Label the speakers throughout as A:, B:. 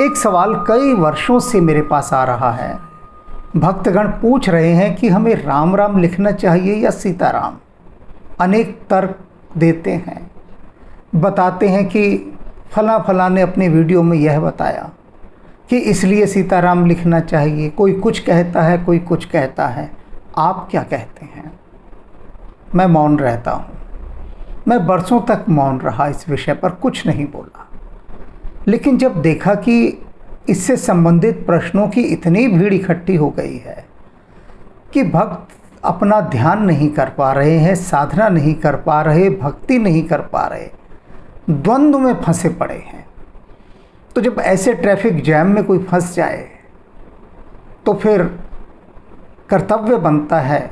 A: एक सवाल कई वर्षों से मेरे पास आ रहा है। भक्तगण पूछ रहे हैं कि हमें राम राम लिखना चाहिए या सीताराम। अनेक तर्क देते हैं, बताते हैं कि फला फला ने अपने वीडियो में यह बताया कि इसलिए सीताराम लिखना चाहिए। कोई कुछ कहता है, कोई कुछ कहता है। आप क्या कहते हैं? मैं मौन रहता हूँ। मैं बरसों तक मौन रहा, इस विषय पर कुछ नहीं बोला। लेकिन जब देखा कि इससे संबंधित प्रश्नों की इतनी भीड़ इकट्ठी हो गई है कि भक्त अपना ध्यान नहीं कर पा रहे हैं, साधना नहीं कर पा रहे, भक्ति नहीं कर पा रहे, द्वंद्व में फंसे पड़े हैं, तो जब ऐसे ट्रैफिक जैम में कोई फंस जाए तो फिर कर्तव्य बनता है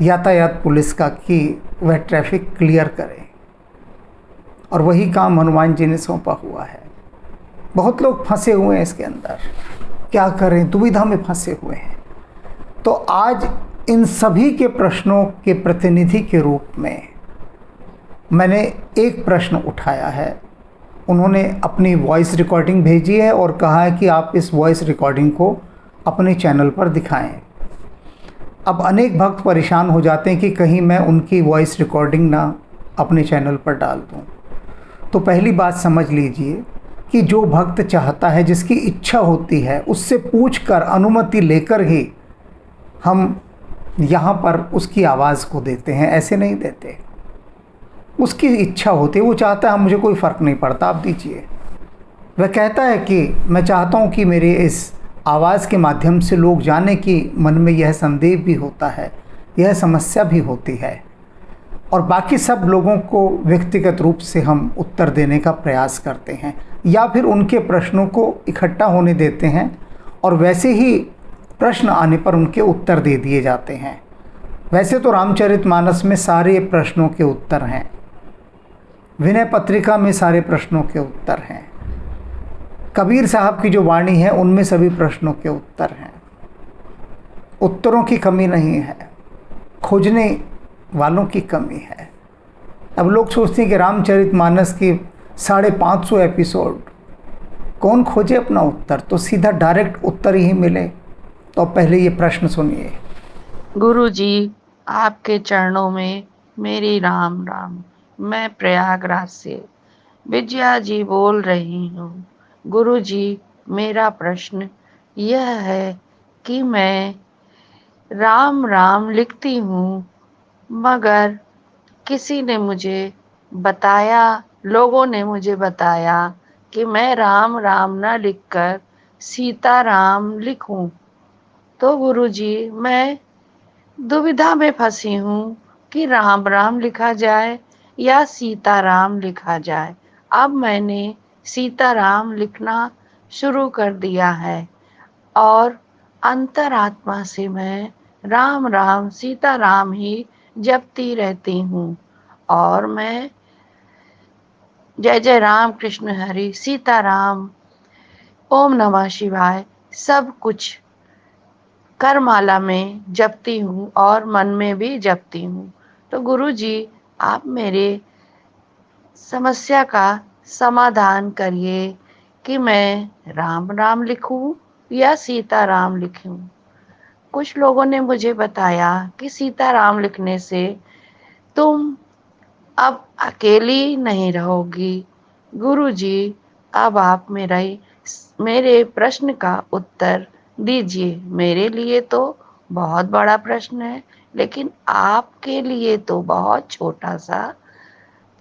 A: यातायात पुलिस का कि वह ट्रैफिक क्लियर करे। और वही काम हनुमान जी ने सौंपा हुआ है। बहुत लोग फंसे हुए हैं इसके अंदर, क्या करें, दुविधा में फंसे हुए हैं। तो आज इन सभी के प्रश्नों के प्रतिनिधि के रूप में मैंने एक प्रश्न उठाया है। उन्होंने अपनी वॉइस रिकॉर्डिंग भेजी है और कहा है कि आप इस वॉइस रिकॉर्डिंग को अपने चैनल पर दिखाएं। अब अनेक भक्त परेशान हो जाते हैं कि कहीं मैं उनकी वॉइस रिकॉर्डिंग ना अपने चैनल पर डाल दूं। तो पहली बात समझ लीजिए कि जो भक्त चाहता है, जिसकी इच्छा होती है, उससे पूछकर अनुमति लेकर ही हम यहाँ पर उसकी आवाज़ को देते हैं, ऐसे नहीं देते। उसकी इच्छा होती है, वो चाहता है, मुझे कोई फ़र्क नहीं पड़ता, आप दीजिए। वह कहता है कि मैं चाहता हूँ कि मेरे इस आवाज़ के माध्यम से लोग जाने कि मन में यह संदेह भी होता है, यह समस्या भी होती है। और बाकी सब लोगों को व्यक्तिगत रूप से हम उत्तर देने का प्रयास करते हैं या फिर उनके प्रश्नों को इकट्ठा होने देते हैं और वैसे ही प्रश्न आने पर उनके उत्तर दे दिए जाते हैं। वैसे तो रामचरितमानस में सारे प्रश्नों के उत्तर हैं, विनय पत्रिका में सारे प्रश्नों के उत्तर हैं, कबीर साहब की जो वाणी है उनमें सभी प्रश्नों के उत्तर हैं। उत्तरों की कमी नहीं है, खोजने वालों की कमी है। अब लोग सोचते हैं कि रामचरितमानस की 550 एपिसोड कौन खोजे अपना उत्तर, तो सीधा डायरेक्ट उत्तर ही मिले। तो पहले ये प्रश्न सुनिए।
B: गुरु जी, आपके चरणों में मेरी राम राम। मैं प्रयागराज से विजया जी बोल रही हूँ। गुरु जी, मेरा प्रश्न यह है कि मैं राम राम लिखती हूँ, मगर किसी ने मुझे बताया, लोगों ने मुझे बताया कि मैं राम राम न लिखकर सीताराम लिखूं। तो गुरुजी, मैं दुविधा में फंसी हूँ कि राम राम लिखा जाए या सीताराम लिखा जाए। अब मैंने सीताराम लिखना शुरू कर दिया है और अंतरात्मा से मैं राम राम सीताराम ही जपती रहती हूँ। और मैं जय जय राम कृष्ण हरि सीताराम, ओम नमः शिवाय सब कुछ करमाला में जपती हूँ और मन में भी जपती हूँ। तो गुरु जी, आप मेरे समस्या का समाधान करिए कि मैं राम राम लिखूं या सीताराम लिखूं। कुछ लोगों ने मुझे बताया कि सीताराम लिखने से तुम अब अकेली नहीं रहोगी। गुरु जी, अब आप मेरे प्रश्न का उत्तर दीजिए। मेरे लिए तो बहुत बड़ा प्रश्न है, लेकिन आपके लिए तो बहुत छोटा सा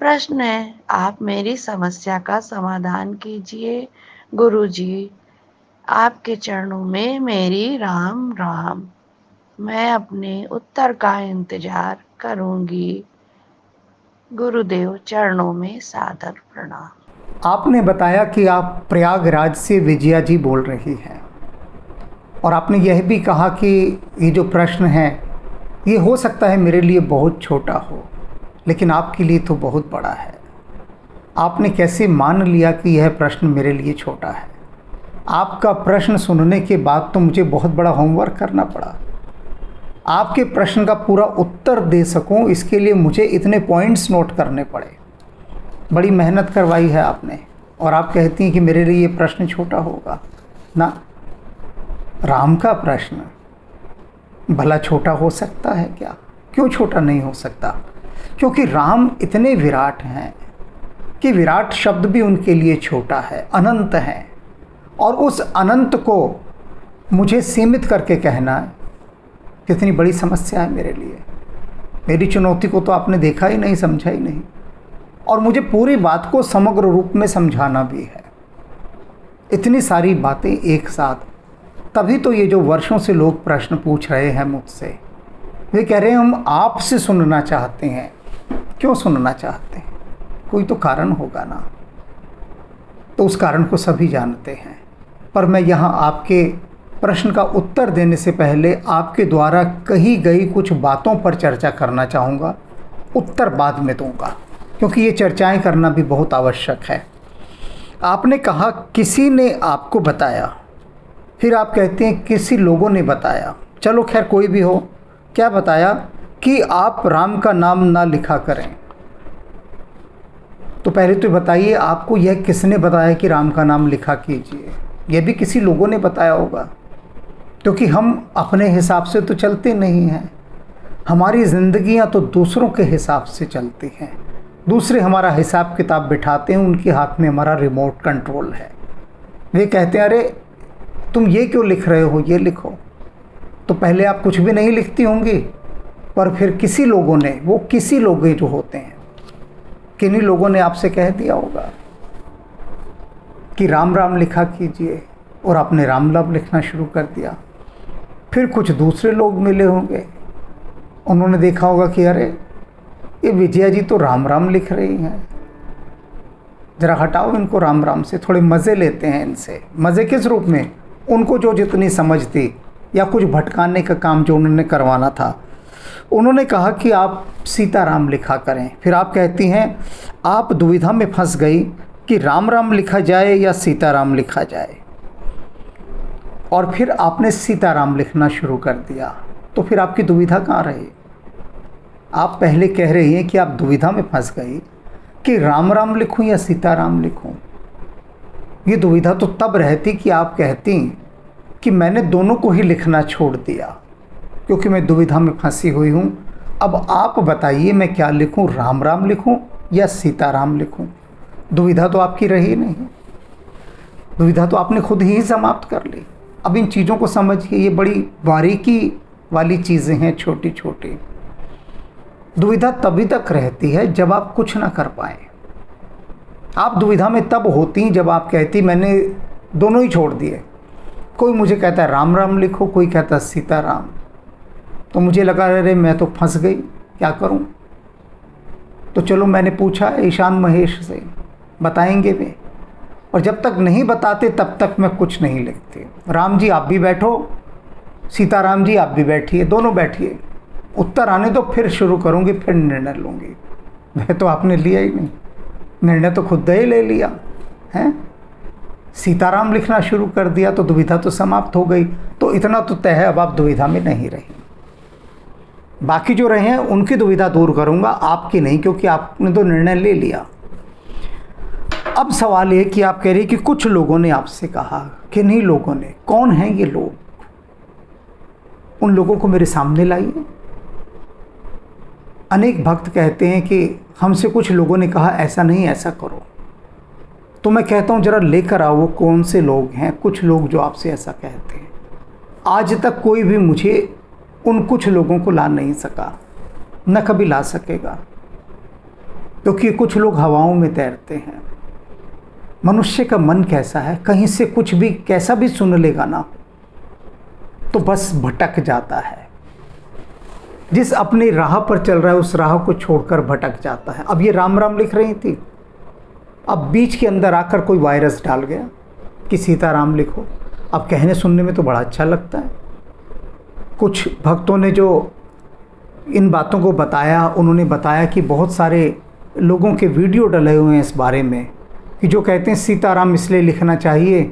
B: प्रश्न है। आप मेरी समस्या का समाधान कीजिए। गुरु जी, आपके चरणों में मेरी राम राम। मैं अपने उत्तर का इंतजार करूंगी। गुरुदेव चरणों में सादर प्रणाम।
A: आपने बताया कि आप प्रयागराज से विजया जी बोल रही हैं और आपने यह भी कहा कि ये जो प्रश्न है ये हो सकता है मेरे लिए बहुत छोटा हो, लेकिन आपके लिए तो बहुत बड़ा है। आपने कैसे मान लिया कि यह प्रश्न मेरे लिए छोटा है? आपका प्रश्न सुनने के बाद तो मुझे बहुत बड़ा होमवर्क करना पड़ा। आपके प्रश्न का पूरा उत्तर दे सकूं, इसके लिए मुझे इतने पॉइंट्स नोट करने पड़े। बड़ी मेहनत करवाई है आपने और आप कहती हैं कि मेरे लिए ये प्रश्न छोटा होगा ना। राम का प्रश्न भला छोटा हो सकता है क्या? क्यों छोटा नहीं हो सकता? क्योंकि राम इतने विराट हैं कि विराट शब्द भी उनके लिए छोटा है, अनंत है। और उस अनंत को मुझे सीमित करके कहना कितनी बड़ी समस्या है मेरे लिए। मेरी चुनौती को तो आपने देखा ही नहीं, समझा ही नहीं, और मुझे पूरी बात को समग्र रूप में समझाना भी है। इतनी सारी बातें एक साथ, तभी तो ये जो वर्षों से लोग प्रश्न पूछ रहे हैं मुझसे, वे कह रहे हैं हम आपसे सुनना चाहते हैं। क्यों सुनना चाहते हैं? कोई तो कारण होगा ना। तो उस कारण को सभी जानते हैं, पर मैं यहाँ आपके प्रश्न का उत्तर देने से पहले आपके द्वारा कही गई कुछ बातों पर चर्चा करना चाहूँगा। उत्तर बाद में दूंगा, क्योंकि ये चर्चाएं करना भी बहुत आवश्यक है। आपने कहा किसी ने आपको बताया, फिर आप कहते हैं किसी लोगों ने बताया। चलो खैर कोई भी हो, क्या बताया? कि आप राम का नाम ना लिखा करें। तो पहले तो बताइए, आपको यह किसने बताया कि राम का नाम लिखा कीजिए? यह भी किसी लोगों ने बताया होगा, क्योंकि हम अपने हिसाब से तो चलते नहीं हैं। हमारी ज़िंदगियां तो दूसरों के हिसाब से चलती हैं। दूसरे हमारा हिसाब किताब बिठाते हैं, उनके हाथ में हमारा रिमोट कंट्रोल है। वे कहते हैं अरे तुम ये क्यों लिख रहे हो, ये लिखो। तो पहले आप कुछ भी नहीं लिखती होंगी, पर फिर किसी लोगों ने, वो किसी लोग जो होते हैं, किन्हीं लोगों ने आपसे कह दिया होगा कि राम राम लिखा कीजिए, और आपने राम राम लिखना शुरू कर दिया। फिर कुछ दूसरे लोग मिले होंगे, उन्होंने देखा होगा कि अरे ये विजया जी तो राम राम लिख रही हैं, ज़रा हटाओ इनको राम राम से, थोड़े मज़े लेते हैं इनसे। मज़े किस रूप में? उनको जो जितनी समझ थी, या कुछ भटकाने का काम जो उन्होंने करवाना था। उन्होंने कहा कि आप सीताराम लिखा करें। फिर आप कहती हैं आप दुविधा में फंस गई कि राम राम लिखा जाए या सीताराम लिखा जाए, और फिर आपने सीताराम लिखना शुरू कर दिया। तो फिर आपकी दुविधा कहाँ रही? आप पहले कह रही हैं कि आप दुविधा में फंस गई कि राम राम लिखूं या सीताराम लिखूं। ये दुविधा तो तब रहती कि आप कहती कि मैंने दोनों को ही लिखना छोड़ दिया, क्योंकि मैं दुविधा में फंसी हुई हूँ। अब आप बताइए मैं क्या लिखूं, राम राम लिखूं या सीताराम लिखूं? दुविधा तो आपकी रही नहीं, दुविधा तो आपने खुद ही समाप्त कर ली। अब इन चीज़ों को समझिए, ये बड़ी बारीकी वाली चीज़ें हैं, छोटी छोटी। दुविधा तभी तक रहती है जब आप कुछ ना कर पाएँ। आप दुविधा में तब होती जब आप कहती मैंने दोनों ही छोड़ दिए। कोई मुझे कहता है राम राम लिखो, कोई कहता है सीताराम। तो मुझे लगा अरे मैं तो फंस गई, क्या करूं? तो चलो मैंने पूछा ईशान महेश से, बताएंगे वे, और जब तक नहीं बताते तब तक मैं कुछ नहीं लिखती। राम जी आप भी बैठो, सीताराम जी आप भी बैठिए, दोनों बैठिए, उत्तर आने दो, फिर शुरू करूंगी, फिर निर्णय लूँगी। वह तो आपने लिया ही नहीं, निर्णय तो खुद ही ले लिया है। सीताराम लिखना शुरू कर दिया तो दुविधा तो समाप्त हो गई। तो इतना तो तय है, अब आप दुविधा में नहीं रही। बाकी जो रहे हैं उनकी दुविधा दूर करूंगा, आपकी नहीं, क्योंकि आपने तो निर्णय ले लिया। अब सवाल ये कि आप कह रही कि कुछ लोगों ने आपसे कहा, कि नहीं लोगों ने, कौन हैं ये लोग? उन लोगों को मेरे सामने लाइए। अनेक भक्त कहते हैं कि हमसे कुछ लोगों ने कहा ऐसा नहीं ऐसा करो। तो मैं कहता हूँ जरा लेकर आओ वो कौन से लोग हैं, कुछ लोग जो आपसे ऐसा कहते हैं। आज तक कोई भी मुझे उन कुछ लोगों को ला नहीं सका, न कभी ला सकेगा, क्योंकि कुछ लोग हवाओं में तैरते हैं। मनुष्य का मन कैसा है, कहीं से कुछ भी कैसा भी सुन लेगा ना तो बस भटक जाता है। जिस अपनी राह पर चल रहा है उस राह को छोड़कर भटक जाता है। अब ये राम राम लिख रही थी, अब बीच के अंदर आकर कोई वायरस डाल गया कि सीताराम लिखो। अब कहने सुनने में तो बड़ा अच्छा लगता है। कुछ भक्तों ने जो इन बातों को बताया, उन्होंने बताया कि बहुत सारे लोगों के वीडियो डले हुए हैं इस बारे में, कि जो कहते हैं सीताराम इसलिए लिखना चाहिए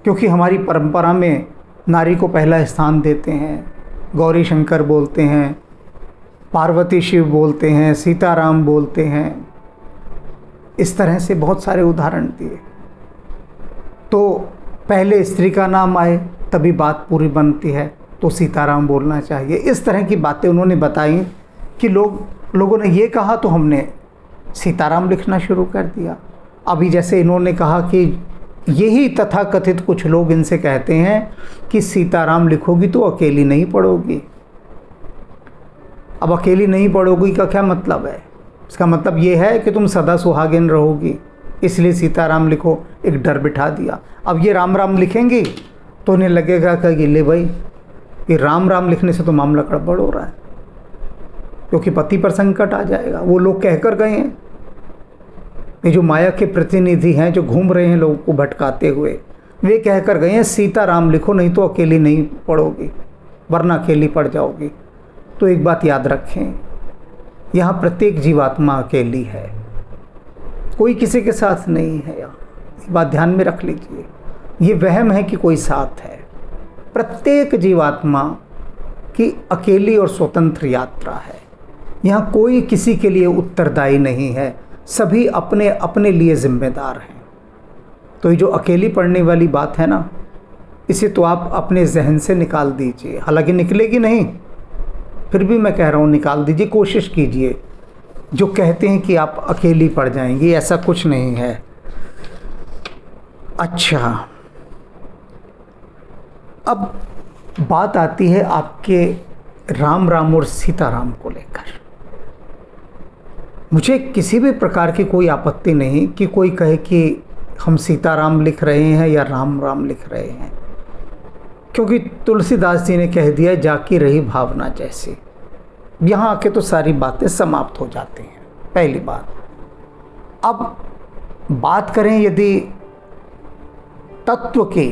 A: क्योंकि हमारी परंपरा में नारी को पहला स्थान देते हैं, गौरी शंकर बोलते हैं, पार्वती शिव बोलते हैं, सीताराम बोलते हैं। इस तरह से बहुत सारे उदाहरण दिए। तो पहले स्त्री का नाम आए तभी बात पूरी बनती है, तो सीताराम बोलना चाहिए। इस तरह की बातें उन्होंने बताई कि लोगों ने ये कहा तो हमने सीताराम लिखना शुरू कर दिया। अभी जैसे इन्होंने कहा कि यही तथाकथित कुछ लोग इनसे कहते हैं कि सीताराम लिखोगी तो अकेली नहीं पढ़ोगी। अब अकेली नहीं पढ़ोगी का क्या मतलब है? इसका मतलब ये है कि तुम सदा सुहागिन रहोगी, इसलिए सीताराम लिखो, एक डर बिठा दिया। अब ये राम राम लिखेंगी तो उन्हें लगेगा कि ले भाई ये राम राम लिखने से तो मामला गड़बड़ हो रहा है, क्योंकि पति पर संकट आ जाएगा। वो लोग कहकर गए हैं, ये जो माया के प्रतिनिधि हैं जो घूम रहे हैं लोगों को भटकाते हुए, वे कहकर गए हैं सीताराम लिखो नहीं तो अकेली नहीं पढ़ोगी, वरना अकेली पड़ जाओगी। तो एक बात याद रखें, यहाँ प्रत्येक जीवात्मा अकेली है, कोई किसी के साथ नहीं है। यहाँ ये बात ध्यान में रख लीजिए, ये वहम है कि कोई साथ है। प्रत्येक जीवात्मा की अकेली और स्वतंत्र यात्रा है। यहाँ कोई किसी के लिए उत्तरदायी नहीं है, सभी अपने अपने लिए जिम्मेदार हैं। तो ये जो अकेली पढ़ने वाली बात है ना, इसे तो आप अपने जहन से निकाल दीजिए। हालांकि निकलेगी नहीं, फिर भी मैं कह रहा हूँ निकाल दीजिए, कोशिश कीजिए। जो कहते हैं कि आप अकेली पड़ जाएंगी, ऐसा कुछ नहीं है। अच्छा, अब बात आती है आपके राम राम और सीताराम को लेकर। मुझे किसी भी प्रकार की कोई आपत्ति नहीं कि कोई कहे कि हम सीताराम लिख रहे हैं या राम राम लिख रहे हैं, क्योंकि तुलसीदास जी ने कह दिया जाकी रही भावना जैसी। यहाँ आके तो सारी बातें समाप्त हो जाती हैं, पहली बात। अब बात करें यदि तत्व की,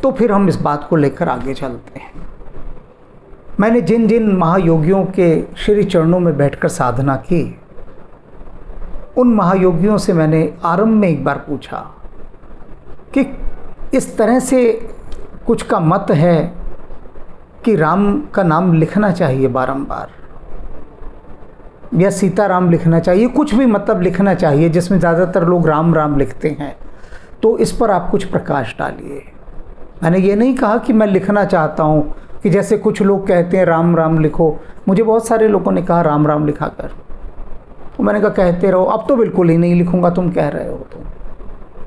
A: तो फिर हम इस बात को लेकर आगे चलते हैं। मैंने जिन जिन महायोगियों के श्री चरणों में बैठकर साधना की, उन महायोगियों से मैंने आरंभ में एक बार पूछा कि इस तरह से कुछ का मत है कि राम का नाम लिखना चाहिए बारंबार, या सीताराम लिखना चाहिए, कुछ भी मतलब लिखना चाहिए जिसमें ज़्यादातर लोग राम राम लिखते हैं, तो इस पर आप कुछ प्रकाश डालिए। मैंने ये नहीं कहा कि मैं लिखना चाहता हूँ कि जैसे कुछ लोग कहते हैं राम राम लिखो। मुझे बहुत सारे लोगों ने कहा राम राम लिखा कर, तो मैंने कहा कहते रहो, अब तो बिल्कुल ही नहीं लिखूंगा। तुम कह रहे हो तो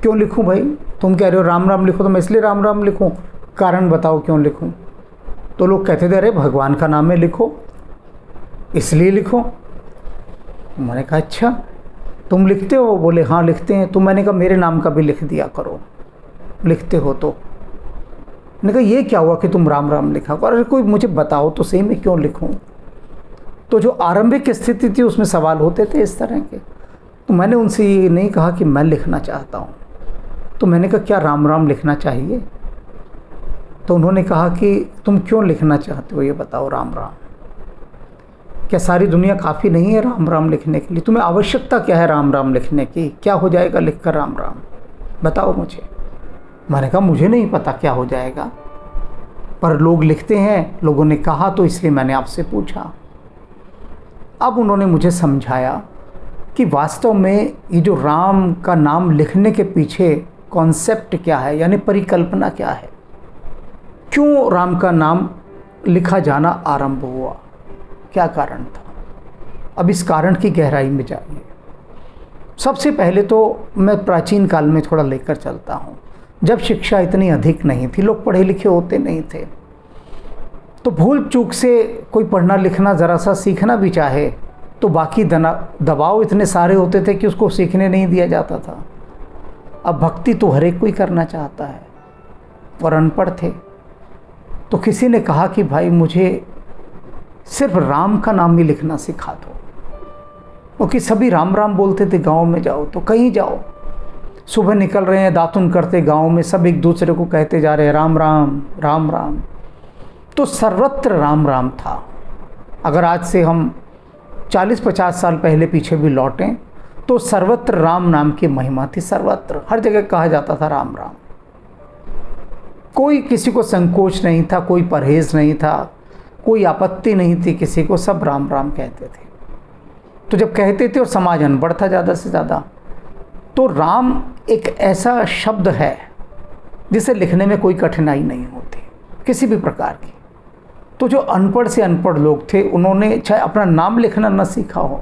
A: क्यों लिखूं भाई? तुम कह रहे हो राम राम लिखो तो मैं इसलिए राम राम लिखूं, कारण बताओ क्यों लिखूं? तो लोग कहते थे अरे भगवान का नाम है लिखो, इसलिए लिखो। मैंने कहा अच्छा तुम लिखते हो? बोले हाँ लिखते हैं। तो मैंने कहा मेरे नाम का भी लिख दिया करो, लिखते हो तो। मैंने कहा ये क्या हुआ कि तुम राम राम लिखा करो? अरे कोई मुझे बताओ तो सही मैं क्यों लिखूं? तो जो आरंभिक स्थिति थी उसमें सवाल होते थे इस तरह के। तो मैंने उनसे ये नहीं कहा कि मैं लिखना चाहता हूँ, तो मैंने कहा क्या राम राम लिखना चाहिए? तो उन्होंने कहा कि तुम क्यों लिखना चाहते हो ये बताओ राम राम? क्या सारी दुनिया काफ़ी नहीं है राम राम लिखने के लिए? तुम्हें आवश्यकता क्या है राम राम लिखने की? क्या हो जाएगा लिखकर राम राम, बताओ मुझे। मैंने कहा मुझे नहीं पता क्या हो जाएगा, पर लोग लिखते हैं, लोगों ने कहा तो इसलिए मैंने आपसे पूछा। अब उन्होंने मुझे समझाया कि वास्तव में ये जो राम का नाम लिखने के पीछे कॉन्सेप्ट क्या है, यानी परिकल्पना क्या है, क्यों राम का नाम लिखा जाना आरंभ हुआ, क्या कारण था। अब इस कारण की गहराई में जाइए। सबसे पहले तो मैं प्राचीन काल में थोड़ा लेकर चलता हूँ। जब शिक्षा इतनी अधिक नहीं थी, लोग पढ़े लिखे होते नहीं थे, तो भूल चूक से कोई पढ़ना लिखना ज़रा सा सीखना भी चाहे तो बाकी दबाव इतने सारे होते थे कि उसको सीखने नहीं दिया जाता था। अब भक्ति तो हर एक कोई करना चाहता है, और अनपढ़ थे। तो किसी ने कहा कि भाई मुझे सिर्फ राम का नाम ही लिखना सिखा दो, क्योंकि सभी राम राम बोलते थे। गांव में जाओ तो कहीं जाओ, सुबह निकल रहे हैं दातुन करते गांव में, सब एक दूसरे को कहते जा रहे हैं राम राम राम राम। तो सर्वत्र राम राम था। अगर आज से हम 40-50 साल पहले पीछे भी लौटें तो सर्वत्र राम नाम की महिमा थी। सर्वत्र हर जगह कहा जाता था राम राम। कोई किसी को संकोच नहीं था, कोई परहेज नहीं था, कोई आपत्ति नहीं थी किसी को, सब राम राम कहते थे। तो जब कहते थे और समाज अनपढ़ था ज़्यादा से ज़्यादा, तो राम एक ऐसा शब्द है जिसे लिखने में कोई कठिनाई नहीं होती किसी भी प्रकार की। तो जो अनपढ़ से अनपढ़ लोग थे, उन्होंने चाहे अपना नाम लिखना न सीखा हो,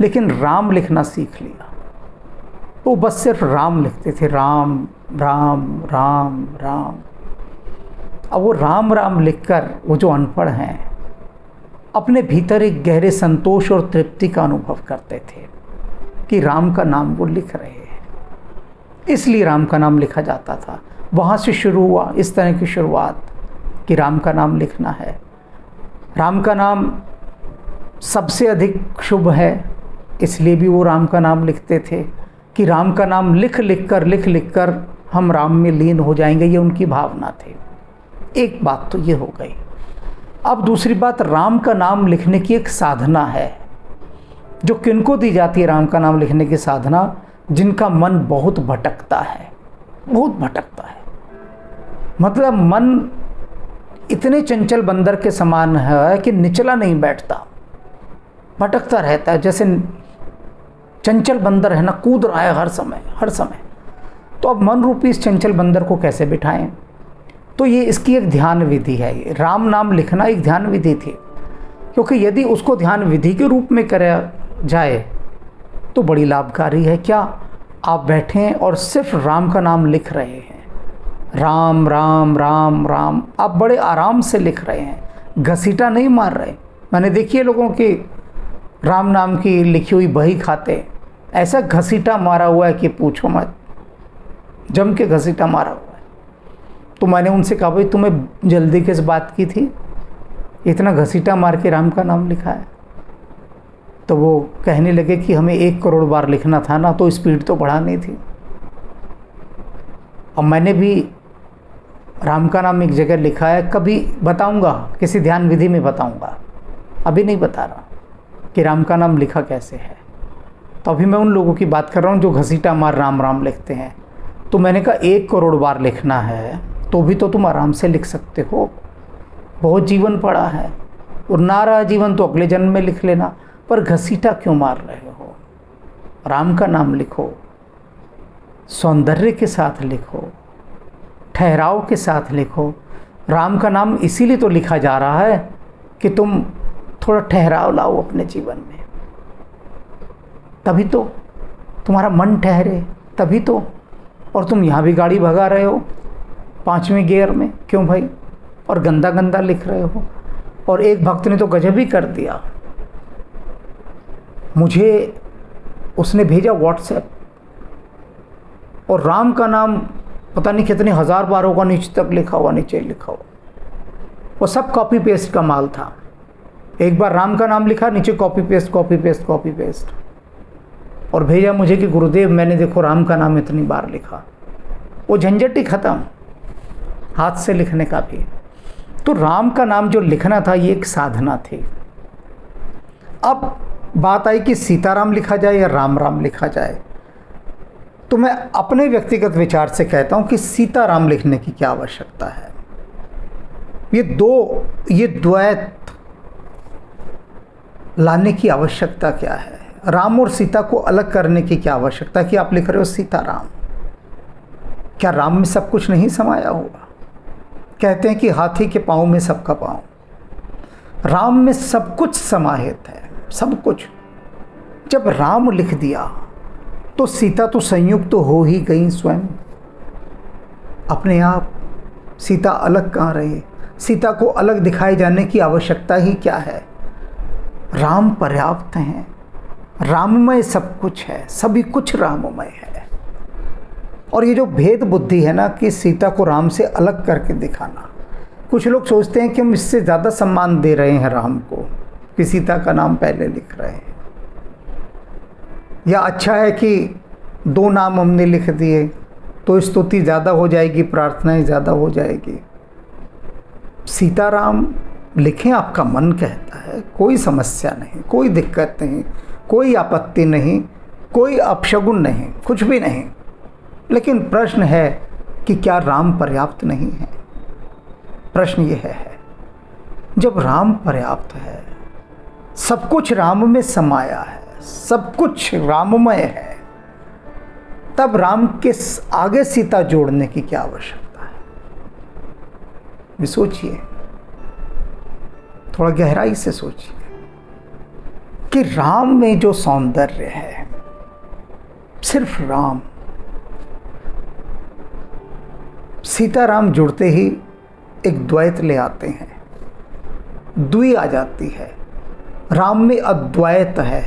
A: लेकिन राम लिखना सीख लिया। तो बस सिर्फ राम लिखते थे, राम राम राम राम। अब वो राम राम लिखकर वो जो अनपढ़ हैं, अपने भीतर एक गहरे संतोष और तृप्ति का अनुभव करते थे कि राम का नाम वो लिख रहे हैं। इसलिए राम का नाम लिखा जाता था। वहाँ से शुरू हुआ इस तरह की शुरुआत कि राम का नाम लिखना है। राम का नाम सबसे अधिक शुभ है, इसलिए भी वो राम का नाम लिखते थे कि राम का नाम लिख लिख कर हम राम में लीन हो जाएंगे, ये उनकी भावना थी। एक बात तो ये हो गई। अब दूसरी बात, राम का नाम लिखने की एक साधना है जो किनको दी जाती है। राम का नाम लिखने की साधना जिनका मन बहुत भटकता है, बहुत भटकता है। मतलब मन इतने चंचल बंदर के समान है कि निचला नहीं बैठता, भटकता रहता है। जैसे चंचल बंदर है ना, कूद रहा है हर समय। तो अब मन रूपी इस चंचल बंदर को कैसे बिठाएं? तो ये इसकी एक ध्यान विधि है। ये राम नाम लिखना एक ध्यान विधि थी, क्योंकि यदि उसको ध्यान विधि के रूप में करा जाए तो बड़ी लाभकारी है। क्या आप बैठें और सिर्फ राम का नाम लिख रहे हैं, राम राम राम राम, आप बड़े आराम से लिख रहे हैं, घसीटा नहीं मार रहे। मैंने देखी है लोगों की राम नाम की लिखी हुई बही खाते, ऐसा घसीटा मारा हुआ है कि पूछो मत, जम के घसीटा मारा हुआ है। तो मैंने उनसे कहा, भाई तुम्हें जल्दी किस बात की थी, इतना घसीटा मार के राम का नाम लिखा है? तो वो कहने लगे कि हमें 1 करोड़ बार लिखना था ना, तो स्पीड तो बढ़ानी थी। और मैंने भी राम का नाम एक जगह लिखा है, कभी बताऊंगा, किसी ध्यान विधि में बताऊंगा, अभी नहीं बता रहा कि राम का नाम लिखा कैसे है। तो अभी मैं उन लोगों की बात कर रहा हूँ जो घसीटा मार राम राम लिखते हैं। तो मैंने कहा 1 करोड़ बार लिखना है तो भी तो तुम आराम से लिख सकते हो, बहुत जीवन पड़ा है, और ना रहा जीवन तो अगले जन्म में लिख लेना, पर घसीटा क्यों मार रहे हो? राम का नाम लिखो, सौंदर्य के साथ लिखो, ठहराव के साथ लिखो। राम का नाम इसीलिए तो लिखा जा रहा है कि तुम थोड़ा ठहराव लाओ अपने जीवन में, तभी तो तुम्हारा मन ठहरे, तभी तो। और तुम यहाँ भी गाड़ी भगा रहे हो 5वें गियर में, क्यों भाई? और गंदा गंदा लिख रहे हो। और एक भक्त ने तो गजब ही कर दिया, मुझे उसने भेजा व्हाट्सएप, और राम का नाम पता नहीं कितने 1000 बार होगा नीचे तक लिखा हुआ, नीचे लिखा हुआ। वो सब कॉपी पेस्ट का माल था। एक बार राम का नाम लिखा, नीचे कॉपी पेस्ट, और भेजा मुझे कि गुरुदेव मैंने देखो राम का नाम इतनी बार लिखा। वो झंझट ही खत्म, हाथ से लिखने का भी। तो राम का नाम जो लिखना था ये एक साधना थी। अब बात आई कि सीताराम लिखा जाए या राम राम लिखा जाए। तो मैं अपने व्यक्तिगत विचार से कहता हूं कि सीताराम लिखने की क्या आवश्यकता है। ये द्वैत लाने की आवश्यकता क्या है? राम और सीता को अलग करने की क्या आवश्यकता कि आप लिख रहे हो सीताराम? क्या राम में सब कुछ नहीं समाया होगा? कहते हैं कि हाथी के पाँव में सबका पाँव, राम में सब कुछ समाहित है, सब कुछ। जब राम लिख दिया तो सीता तो संयुक्त तो हो ही गई स्वयं अपने आप। सीता अलग कहाँ रही? सीता को अलग दिखाए जाने की आवश्यकता ही क्या है? राम पर्याप्त हैं, राममय सब कुछ है, सभी कुछ राममय है। और ये जो भेद बुद्धि है ना कि सीता को राम से अलग करके दिखाना, कुछ लोग सोचते हैं कि हम इससे ज़्यादा सम्मान दे रहे हैं राम को कि सीता का नाम पहले लिख रहे हैं, या अच्छा है कि 2 नाम हमने लिख दिए तो स्तुति ज़्यादा हो जाएगी, प्रार्थनाएं ज़्यादा हो जाएगी। सीताराम लिखें, आपका मन कहता है, कोई समस्या नहीं, कोई दिक्कत नहीं, कोई आपत्ति नहीं, कोई अपशगुन नहीं, कुछ भी नहीं। लेकिन प्रश्न है कि क्या राम पर्याप्त नहीं है? प्रश्न ये है, जब राम पर्याप्त है, सब कुछ राम में समाया है, सब कुछ राममय है, तब राम के आगे सीता जोड़ने की क्या आवश्यकता है? भी सोचिए, थोड़ा गहराई से सोचिए कि राम में जो सौंदर्य है, सिर्फ राम, सीताराम जुड़ते ही एक द्वैत ले आते हैं, द्वि आ जाती है। राम में अद्वैत है,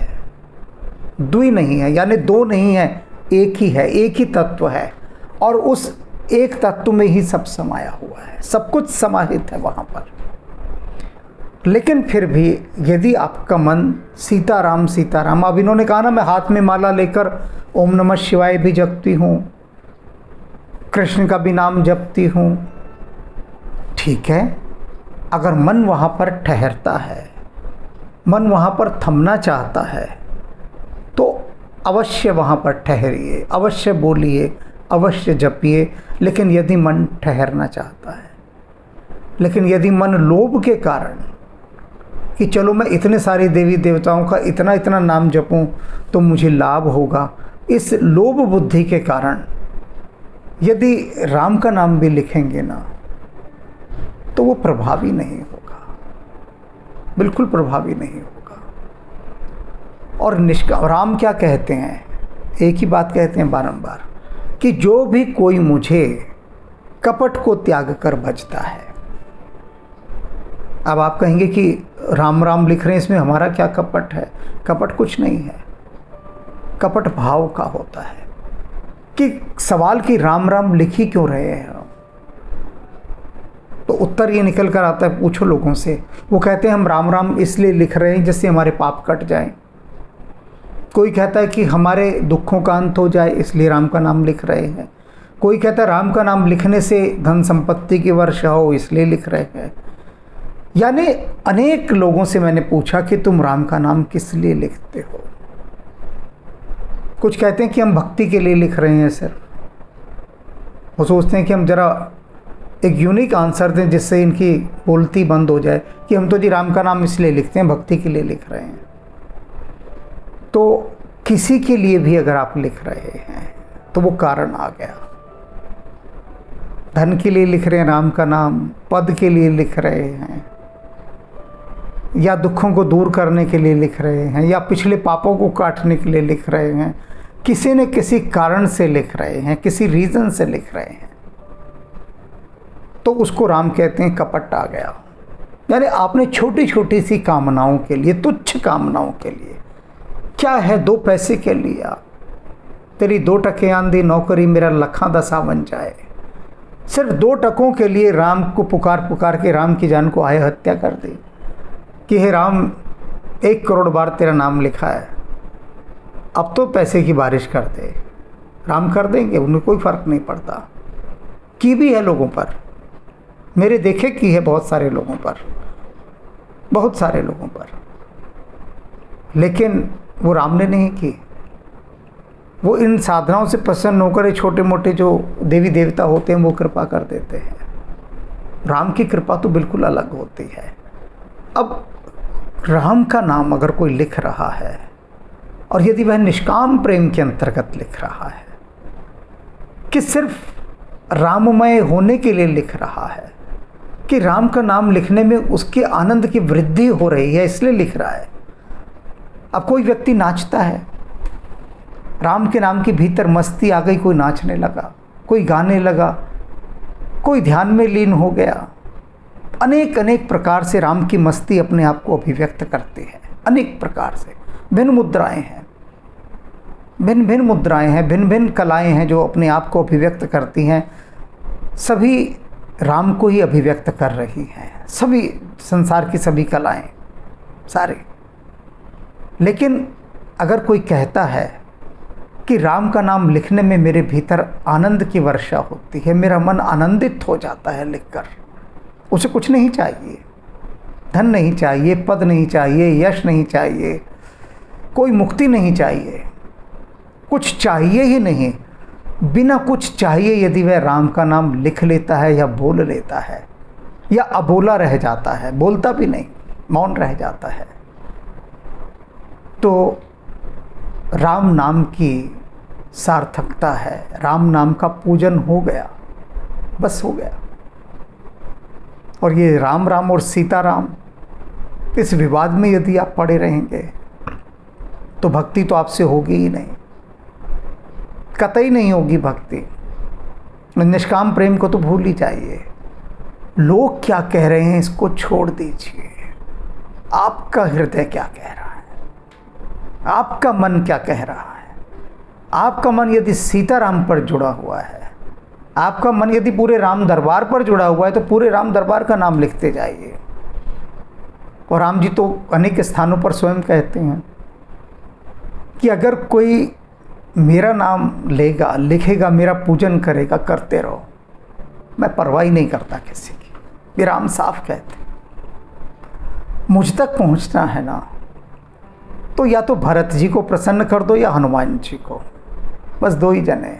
A: द्वि नहीं है, यानी दो नहीं है, एक ही है, एक ही तत्व है, और उस एक तत्व में ही सब समाया हुआ है, सब कुछ समाहित है वहाँ पर। लेकिन फिर भी यदि आपका मन सीताराम सीताराम, अब इन्होंने कहा ना मैं हाथ में माला लेकर ओम नमः शिवाय भी जपती हूँ, कृष्ण का भी नाम जपती हूँ, ठीक है, अगर मन वहाँ पर ठहरता है, मन वहाँ पर थमना चाहता है, तो अवश्य वहाँ पर ठहरिए, अवश्य बोलिए, अवश्य जपिए। लेकिन यदि मन ठहरना चाहता है, लेकिन यदि मन लोभ के कारण कि चलो मैं इतने सारे देवी देवताओं का इतना इतना नाम जपूं तो मुझे लाभ होगा, इस लोभ बुद्धि के कारण यदि राम का नाम भी लिखेंगे ना तो वो प्रभावी नहीं होगा, बिल्कुल प्रभावी नहीं होगा। और राम क्या कहते हैं, एक ही बात कहते हैं बारंबार कि जो भी कोई मुझे कपट को त्याग कर भजता है। अब आप कहेंगे कि राम राम लिख रहे हैं, इसमें हमारा क्या कपट है? कपट कुछ नहीं है, कपट भाव का होता है। कि सवाल कि राम राम लिख ही क्यों रहे हैं, तो उत्तर ये निकल कर आता है, पूछो लोगों से, वो कहते हैं हम राम राम इसलिए लिख रहे हैं जिससे हमारे पाप कट जाएं। कोई कहता है कि हमारे दुखों का अंत हो जाए इसलिए राम का नाम लिख रहे हैं। कोई कहता है राम का नाम लिखने से धन संपत्ति की वर्षा हो इसलिए लिख रहे हैं। यानी अनेक लोगों से मैंने पूछा कि तुम राम का नाम किस लिए लिखते हो? कुछ कहते हैं कि हम भक्ति के लिए लिख रहे हैं सिर्फ। वो सोचते हैं कि हम ज़रा एक यूनिक आंसर दें जिससे इनकी बोलती बंद हो जाए कि हम तो जी राम का नाम इसलिए लिखते हैं, भक्ति के लिए लिख रहे हैं। तो किसी के लिए भी अगर आप लिख रहे हैं तो वो कारण आ गया। धन के लिए लिख रहे हैं राम का नाम, पद के लिए लिख रहे हैं, या दुखों को दूर करने के लिए लिख रहे हैं, या पिछले पापों को काटने के लिए लिख रहे हैं, किसी न किसी कारण से लिख रहे हैं, किसी रीज़न से लिख रहे हैं, तो उसको राम कहते हैं कपट आ गया। यानी आपने छोटी छोटी सी कामनाओं के लिए, तुच्छ कामनाओं के लिए, क्या है 2 पैसे के लिए, तेरी 2 टके आंधी नौकरी मेरा लखा दसा बन जाए, सिर्फ 2 टकों के लिए राम को पुकार पुकार के राम की जान को आय हत्या कर दी कि हे राम 1 करोड़ बार तेरा नाम लिखा है, अब तो पैसे की बारिश कर दे। राम कर देंगे, उन्हें कोई फ़र्क नहीं पड़ता। की भी है लोगों पर, मेरे देखे की है बहुत सारे लोगों पर, बहुत सारे लोगों पर, लेकिन वो राम ने नहीं की। वो इन साधनाओं से प्रसन्न होकर छोटे मोटे जो देवी देवता होते हैं वो कृपा कर देते हैं। राम की कृपा तो बिल्कुल अलग होती है। अब राम का नाम अगर कोई लिख रहा है और यदि वह निष्काम प्रेम के अंतर्गत लिख रहा है कि सिर्फ राममय होने के लिए लिख रहा है, कि राम का नाम लिखने में उसके आनंद की वृद्धि हो रही है इसलिए लिख रहा है। अब कोई व्यक्ति नाचता है, राम के नाम के भीतर मस्ती आ गई, कोई नाचने लगा, कोई गाने लगा, कोई ध्यान में लीन हो गया, अनेक अनेक प्रकार से राम की मस्ती अपने आप को अभिव्यक्त करती है। अनेक प्रकार से भिन्न मुद्राएं हैं, भिन्न भिन्न मुद्राएं हैं, भिन्न भिन्न कलाएं हैं जो अपने आप को अभिव्यक्त करती हैं। सभी राम को ही अभिव्यक्त कर रही हैं, सभी संसार की सभी कलाएं, सारे। लेकिन अगर कोई कहता है कि राम का नाम लिखने में मेरे भीतर आनंद की वर्षा होती है, मेरा मन आनंदित हो जाता है लिखकर, उसे कुछ नहीं चाहिए, धन नहीं चाहिए, पद नहीं चाहिए, यश नहीं चाहिए, कोई मुक्ति नहीं चाहिए, कुछ चाहिए ही नहीं, बिना कुछ चाहिए यदि वह राम का नाम लिख लेता है या बोल लेता है या अबोला रह जाता है, बोलता भी नहीं, मौन रह जाता है, तो राम नाम की सार्थकता है। राम नाम का पूजन हो गया, बस हो गया। और ये राम राम और सीताराम, इस विवाद में यदि आप पड़े रहेंगे तो भक्ति तो आपसे होगी ही नहीं, कतई नहीं होगी भक्ति। निष्काम प्रेम को तो भूल ही जाइए। लोग क्या कह रहे हैं इसको छोड़ दीजिए। आपका हृदय क्या कह रहा है, आपका मन क्या कह रहा है। आपका मन यदि सीताराम पर जुड़ा हुआ है, आपका मन यदि पूरे राम दरबार पर जुड़ा हुआ है, तो पूरे राम दरबार का नाम लिखते जाइए। और राम जी तो अनेक स्थानों पर स्वयं कहते हैं कि अगर कोई मेरा नाम लेगा, लिखेगा, मेरा पूजन करेगा, करते रहो, मैं परवाह ही नहीं करता किसी की। ये राम साफ कहते। मुझ तक पहुंचना है ना, तो या तो भरत जी को प्रसन्न कर दो या हनुमान जी को, बस दो ही जने।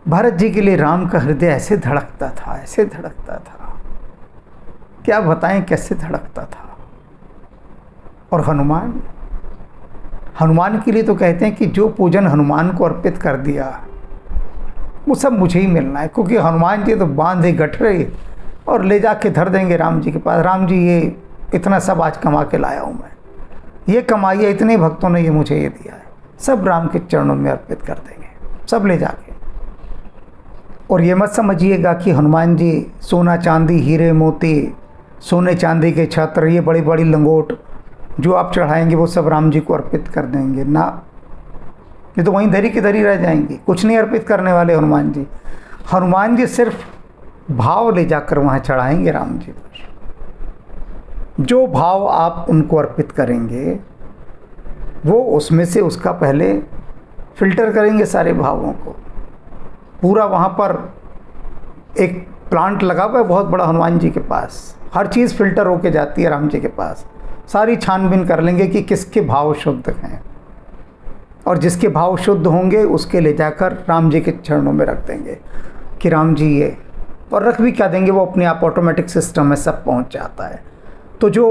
A: भरत जी के लिए राम का हृदय ऐसे धड़कता था, ऐसे धड़कता था, क्या बताएं कैसे धड़कता था। और हनुमान के लिए तो कहते हैं कि जो पूजन हनुमान को अर्पित कर दिया वो सब मुझे ही मिलना है, क्योंकि हनुमान जी तो बांधे गठरे और ले जाके धर देंगे राम जी के पास। राम जी ये इतना सब आज कमा के लाया हूँ मैं, ये कमाई है, इतने भक्तों ने ये मुझे ये दिया है, सब राम के चरणों में अर्पित कर देंगे, सब ले जाके। और ये मत समझिएगा कि हनुमान जी सोना चांदी हीरे मोती, सोने चांदी के छत्र, ये बड़ी बड़ी लंगोट जो आप चढ़ाएंगे वो सब राम जी को अर्पित कर देंगे ना। ये तो वहीं धरी की धरी रह जाएंगी, कुछ नहीं अर्पित करने वाले हनुमान जी। हनुमान जी सिर्फ भाव ले जाकर वहाँ चढ़ाएंगे राम जी पर। जो भाव आप उनको अर्पित करेंगे वो उसमें से उसका पहले फिल्टर करेंगे सारे भावों को। पूरा वहाँ पर एक प्लांट लगा हुआ है बहुत बड़ा हनुमान जी के पास, हर चीज़ फिल्टर होके जाती है राम जी के पास। सारी छानबीन कर लेंगे कि किसके भाव शुद्ध हैं, और जिसके भाव शुद्ध होंगे उसके ले जाकर राम जी के चरणों में रख देंगे कि राम जी ये, और रख भी क्या देंगे, वो अपने आप ऑटोमेटिक सिस्टम में सब पहुंच जाता है। तो जो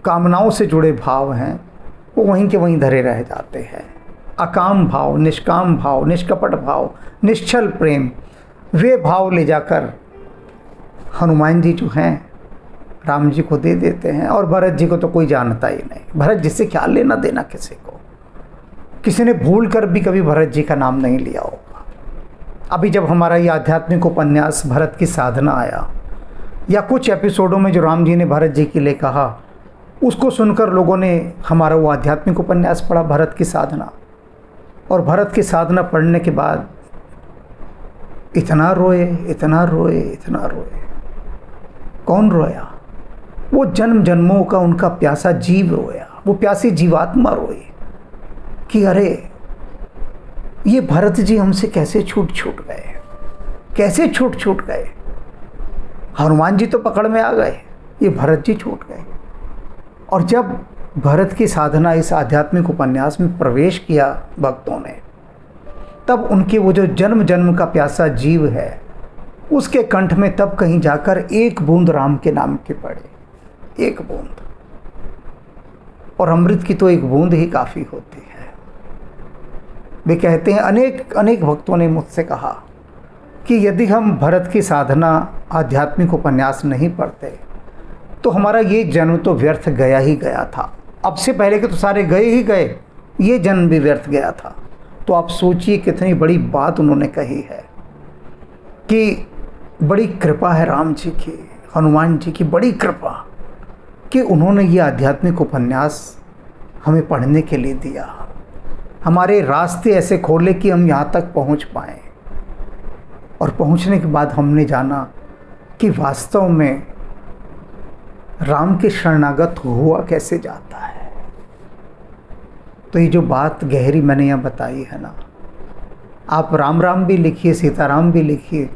A: कामनाओं से जुड़े भाव हैं वो वहीं के वहीं धरे रह जाते हैं। अकाम भाव, निष्काम भाव, निष्कपट भाव, निश्चल प्रेम, वे भाव ले जाकर हनुमान जी जो हैं राम जी को दे देते हैं। और भरत जी को तो कोई जानता ही नहीं, भरत जी से क्या लेना देना किसी को। किसी ने भूल कर भी कभी भरत जी का नाम नहीं लिया होगा। अभी जब हमारा ये आध्यात्मिक उपन्यास भरत की साधना आया, या कुछ एपिसोडों में जो राम जी ने भरत जी के लिए कहा, उसको सुनकर लोगों ने हमारा वो आध्यात्मिक उपन्यास पढ़ा, भरत की साधना। और भरत की साधना पढ़ने के बाद इतना रोए, इतना रोए, इतना रोए। कौन रोया? वो जन्म जन्मों का उनका प्यासा जीव रोया, वो प्यासी जीवात्मा रोई कि अरे ये भरत जी हमसे कैसे छूट गए, कैसे छूट गए। हनुमान जी तो पकड़ में आ गए, ये भरत जी छूट गए। और जब भरत की साधना इस आध्यात्मिक उपन्यास में प्रवेश किया भक्तों ने, तब उनके वो जो जन्म जन्म का प्यासा जीव है उसके कंठ में तब कहीं जाकर एक बूंद राम के नाम की पड़े, एक बूंद। और अमृत की तो एक बूंद ही काफ़ी होती है। वे कहते हैं, अनेक भक्तों ने मुझसे कहा कि यदि हम भरत की साधना आध्यात्मिक उपन्यास नहीं पढ़ते तो हमारा ये जन्म तो व्यर्थ गया ही गया था। अब से पहले के तो सारे गए ही गए, ये जन्म भी व्यर्थ गया था। तो आप सोचिए कितनी बड़ी बात उन्होंने कही है कि बड़ी कृपा है राम जी की, हनुमान जी की बड़ी कृपा कि उन्होंने ये आध्यात्मिक उपन्यास हमें पढ़ने के लिए दिया, हमारे रास्ते ऐसे खोले कि हम यहाँ तक पहुँच पाएँ। और पहुँचने के बाद हमने जाना कि वास्तव में राम के शरणागत हुआ कैसे जाता है। तो ये जो बात गहरी मैंने यहाँ बताई है ना, आप राम राम भी लिखिए, सीताराम भी लिखिए,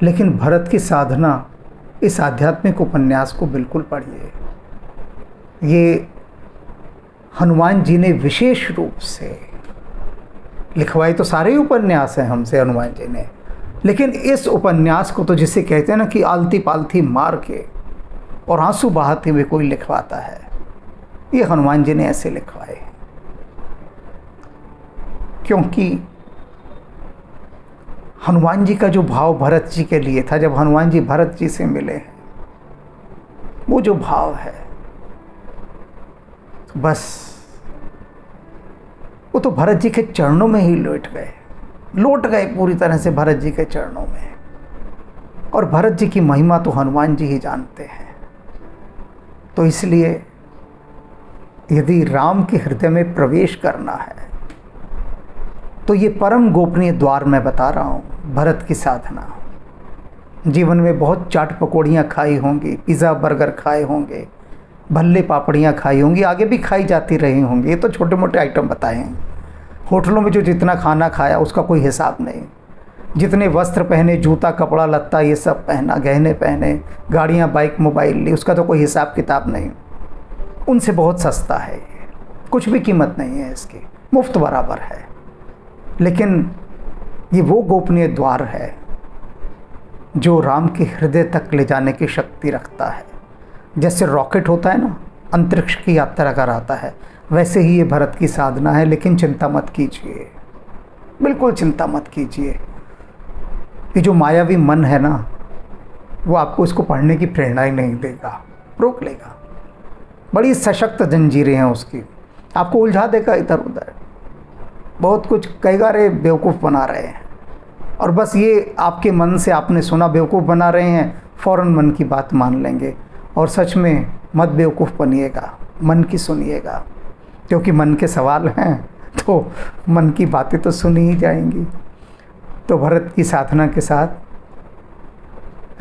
A: लेकिन भरत की साधना इस आध्यात्मिक उपन्यास को बिल्कुल पढ़िए। ये हनुमान जी ने विशेष रूप से लिखवाई, तो सारे ही उपन्यास हैं हमसे हनुमान जी ने, लेकिन इस उपन्यास को तो जिसे कहते हैं ना कि आलती पालती मार के और आंसू बहाते हुए कोई लिखवाता है, ये हनुमान जी ने ऐसे लिखवाए। क्योंकि हनुमान जी का जो भाव भरत जी के लिए था, जब हनुमान जी भरत जी से मिले हैं, वो जो भाव है, तो बस वो तो भरत जी के चरणों में ही लौट गए पूरी तरह से भरत जी के चरणों में। और भरत जी की महिमा तो हनुमान जी ही जानते हैं। तो इसलिए यदि राम के हृदय में प्रवेश करना है तो ये परम गोपनीय द्वार मैं बता रहा हूँ, भरत की साधना। जीवन में बहुत चाट पकौड़ियाँ खाई होंगी, पिज़्ज़ा बर्गर खाए होंगे, भल्ले पापड़ियाँ खाई होंगी, आगे भी खाई जाती रही होंगी। ये तो छोटे मोटे आइटम बताए हैं। होटलों में जो जितना खाना खाया उसका कोई हिसाब नहीं। जितने वस्त्र पहने, जूता कपड़ा लत्ता ये सब पहना, गहने पहने, गाड़ियाँ बाइक मोबाइल ली, उसका तो कोई हिसाब किताब नहीं। उनसे बहुत सस्ता है ये, कुछ भी कीमत नहीं है इसकी, मुफ्त बराबर है। लेकिन ये वो गोपनीय द्वार है जो राम के हृदय तक ले जाने की शक्ति रखता है। जैसे रॉकेट होता है ना, अंतरिक्ष की यात्रा कराता है, वैसे ही ये भरत की साधना है। लेकिन चिंता मत कीजिए, बिल्कुल चिंता मत कीजिए। ये जो मायावी मन है ना, वो आपको इसको पढ़ने की प्रेरणा ही नहीं देगा, रोक लेगा। बड़ी सशक्त जंजीरें हैं उसकी, आपको उलझा देगा इधर उधर, बहुत कुछ कहेगा, रे बेवकूफ़ बना रहे हैं। और बस ये आपके मन से आपने सुना बेवकूफ़ बना रहे हैं, फ़ौरन मन की बात मान लेंगे। और सच में मत बेवकूफ़ बनिएगा, मन की सुनिएगा, क्योंकि मन के सवाल हैं तो मन की बातें तो सुनी ही जाएंगी। तो भरत की साधना के साथ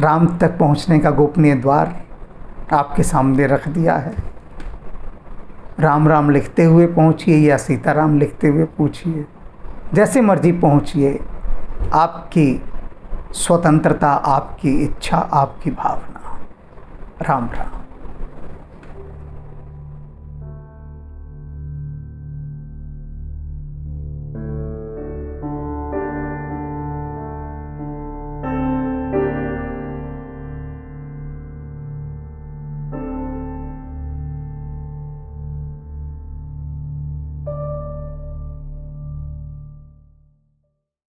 A: राम तक पहुंचने का गोपनीय द्वार आपके सामने रख दिया है। राम राम लिखते हुए पहुंचिए या सीताराम लिखते हुए पूछिए, जैसे मर्जी पहुंचिए। आपकी स्वतंत्रता, आपकी इच्छा, आपकी भावना। राम राम।